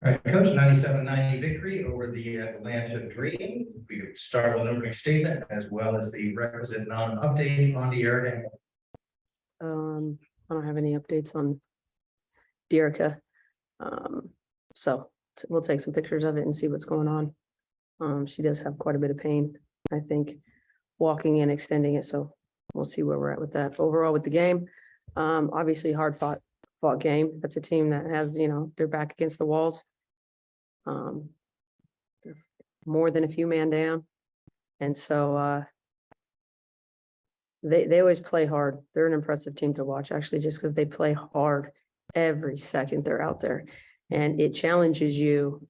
All right, Coach, 97-90 victory over the Atlanta Dream. We start with an opening statement as well as the requisite non-update on the area. I don't have any updates on Derica. So we'll take some pictures of it and see what's going on. She does have quite a bit of pain, I think, walking and extending it. So we'll see where we're at with that. Overall with the game, obviously hard fought game. That's a team that has, their back against the walls. More than a few man down. And so they always play hard. They're an impressive team to watch, actually, just because they play hard every second they're out there. And it challenges you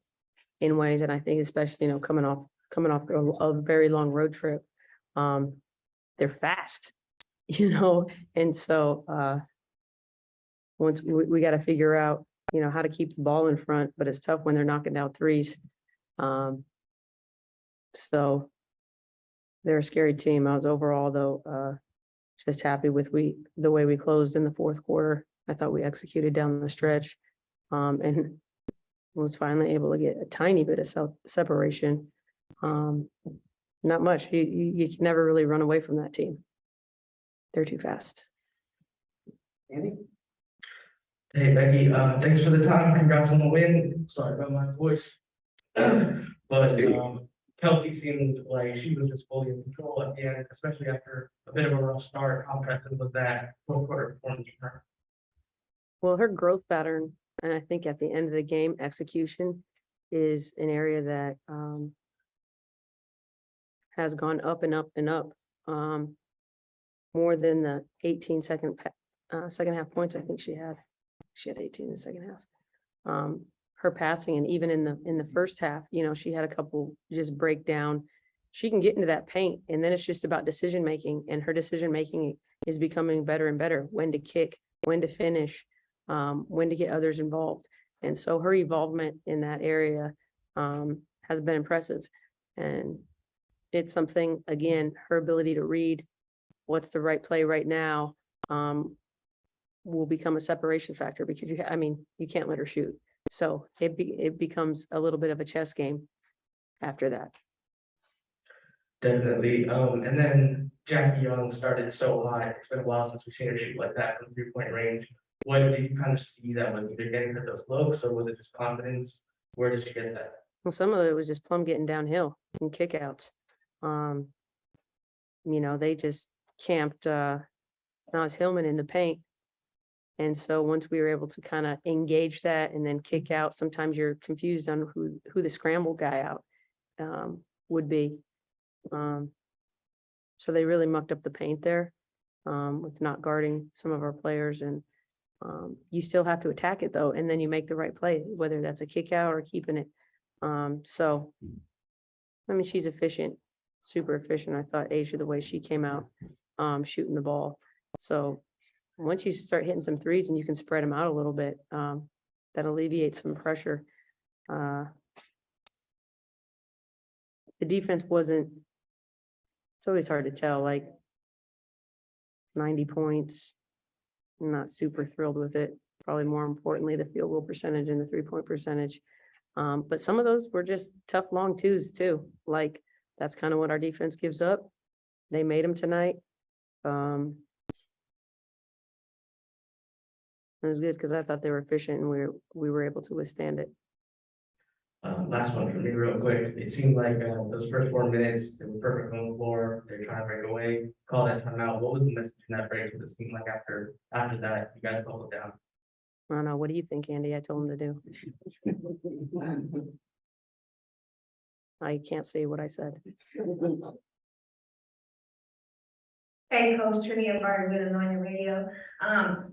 in ways, and I think especially, coming off a very long road trip, they're fast, and so once we got to figure out, how to keep the ball in front, but it's tough when they're knocking down threes. So they're a scary team. I was overall, though, just happy with the way we closed in the fourth quarter. I thought we executed down the stretch, and was finally able to get a tiny bit of separation. Not much. You can never really run away from that team. They're too fast. Andy? Hey, Becky, thanks for the time. Congrats on the win. Sorry about my voice. But Kelsey seemed like she was just fully in control at the end, especially after a bit of a rough start. How impressive was that fourth quarter performance from her? Well, her growth pattern, and I think at the end of the game, execution is an area that has gone up and up and up, more than the 18 second half points. I think she had 18 in the second half. Her passing, and even in the first half, she had a couple just break down. She can get into that paint, and then it's just about decision making, and her decision making is becoming better and better. When to kick, when to finish, when to get others involved. And so her involvement in that area has been impressive. And it's something, again, her ability to read what's the right play right now will become a separation factor, because you can't let her shoot. So it becomes a little bit of a chess game after that. Definitely. And then Jackie Young started so high. It's been a while since we've seen her shoot like that from 3-point range. What did you kind of see that was either getting her those looks, or was it just confidence? Where did she get that? Well, some of it was just Plum getting downhill and kickouts. They just camped Nas Hillman in the paint. And so once we were able to kind of engage that and then kick out, sometimes you're confused on who the scramble guy out would be. So they really mucked up the paint there with not guarding some of our players. And you still have to attack it, though, and then you make the right play, whether that's a kick out or keeping it. So, she's efficient, super efficient. I thought Asia, the way she came out shooting the ball. So once you start hitting some threes and you can spread them out a little bit, that alleviates some pressure. The defense wasn't, it's always hard to tell, like 90 points, I'm not super thrilled with it. Probably more importantly, the field goal percentage and the 3-point percentage. But some of those were just tough long twos too. Like that's kind of what our defense gives up. They made them tonight. It was good because I thought they were efficient and we were able to withstand it. Last one for me real quick. It seemed like those first 4 minutes, they were perfect on the floor. They're trying to break away, call that timeout. What was the message in that break? Because it seemed like after that, you guys pulled it down. I don't know. What do you think, Andy? I told him to do. I can't say what I said. Hey, Coach Trinity Barton on your radio.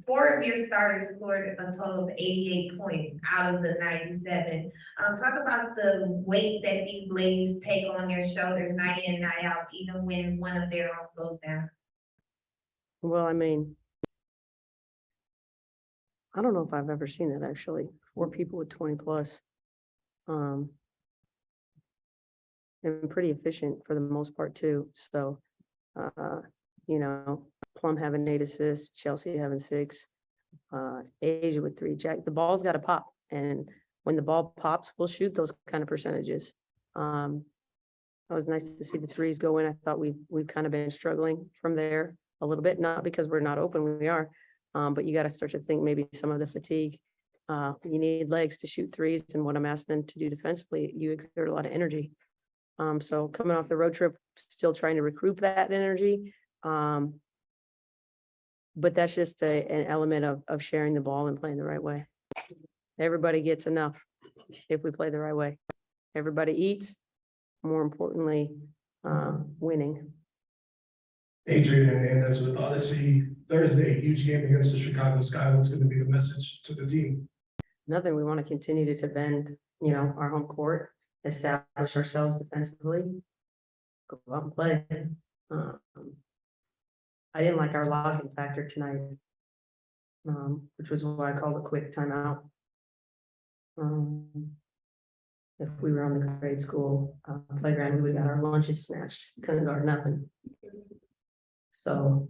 4 of your starters scored a total of 88 points out of the 97. Talk about the weight that these ladies take on their shoulders night in, night out, even when one of their own goes down. Well, I don't know if I've ever seen that actually. 4 people with 20 plus. And pretty efficient for the most part too. So, Plum having 8 assists, Chelsea having 6, Asia with 3. Jack, the ball's got to pop. And when the ball pops, we'll shoot those kind of percentages. It was nice to see the threes go in. I thought we've kind of been struggling from there a little bit, not because we're not open, we are. But you got to start to think maybe some of the fatigue. You need legs to shoot threes, and what I'm asking them to do defensively, you exert a lot of energy. So coming off the road trip, still trying to recoup that energy. But that's just an element of sharing the ball and playing the right way. Everybody gets enough if we play the right way. Everybody eats, more importantly, winning. Adrian Hernandez with Odyssey. Thursday, huge game against the Chicago Sky. What's going to be the message to the team? Nothing. We want to continue to defend, our home court, establish ourselves defensively, go out and play. I didn't like our locking factor tonight, which was why I called a quick timeout. If we were on the grade school playground, we would have got our lunches snatched, couldn't guard nothing. So,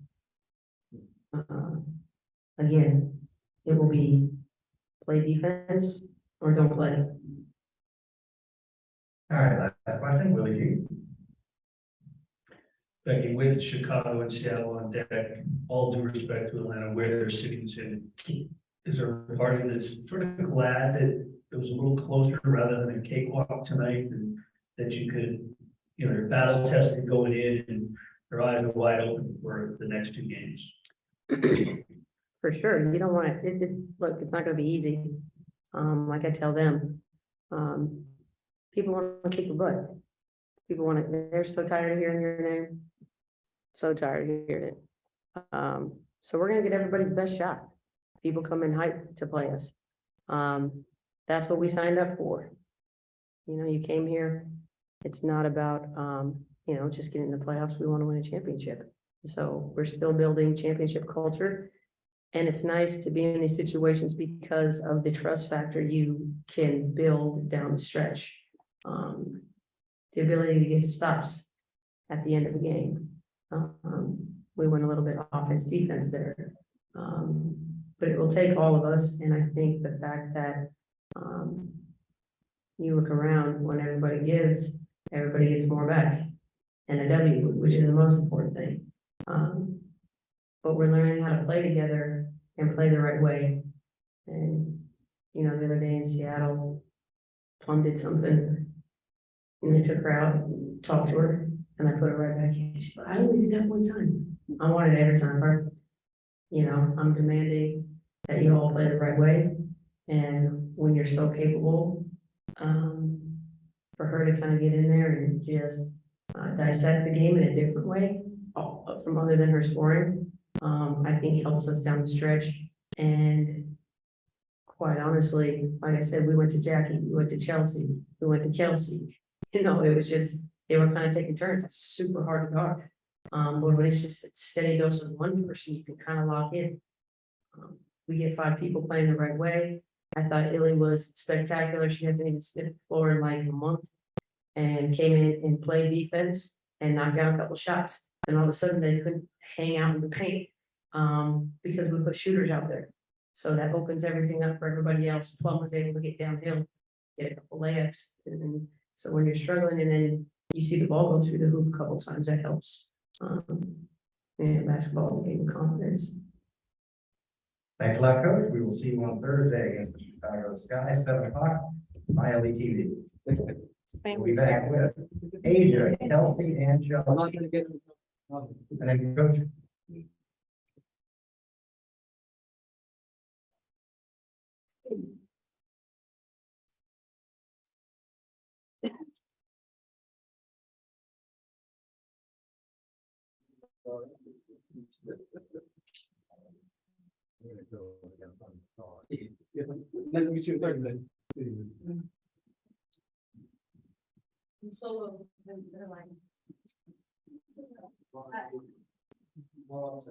again, it will be play defense or don't play. All right, last question, Willie G. Becky, with Chicago and Seattle on deck, all due respect to Atlanta, where they're sitting, is there a party that's sort of glad that it was a little closer rather than a cakewalk tonight, and that you could, you're battle tested going in and your eyes are wide open for the next two games? For sure, you don't want to, look, it's not gonna be easy. Like I tell them, people want to kick your butt. People want to, they're so tired of hearing your name. So tired of hearing it. So we're gonna get everybody's best shot. People come in hype to play us. That's what we signed up for. You came here, it's not about, just getting in the playoffs. We want to win a championship. So we're still building championship culture. And it's nice to be in these situations because of the trust factor you can build down the stretch. The ability to get stops at the end of the game. We went a little bit offense, defense there. But it will take all of us. And I think the fact that you look around when everybody gives, everybody gets more back. And a W, which is the most important thing. But we're learning how to play together and play the right way. And, the other day in Seattle, Plum did something. And they took her out, and talked to her, and I put her right back in. She said, I only did that one time. I want it every time perfect. I'm demanding that you all play the right way. And when you're so capable, for her to kind of get in there and just dissect the game in a different way, from other than her scoring, I think helps us down the stretch. And quite honestly, like I said, we went to Jackie, we went to Chelsea, we went to Kelsey. It was just, they were kind of taking turns. It's super hard to guard. But when it's just a steady dose of one person, you can kind of lock in. We get 5 people playing the right way. I thought Illy was spectacular. She hasn't even sniffed the floor in like a month, and came in and played defense and knocked down a couple shots. And all of a sudden they couldn't hang out in the paint because we put shooters out there. So that opens everything up for everybody else. Plum was able to get downhill, get a couple layups. And so when you're struggling and then you see the ball go through the hoop a couple times, that helps. And basketball is a game of confidence. Thanks a lot, Coach. We will see you on Thursday against the Chicago Sky, 7 o'clock, by LE TV. We'll be back with Asia, Kelsey, and Chelsea. And then Coach. Nice to meet you Thursday. Solo. Well,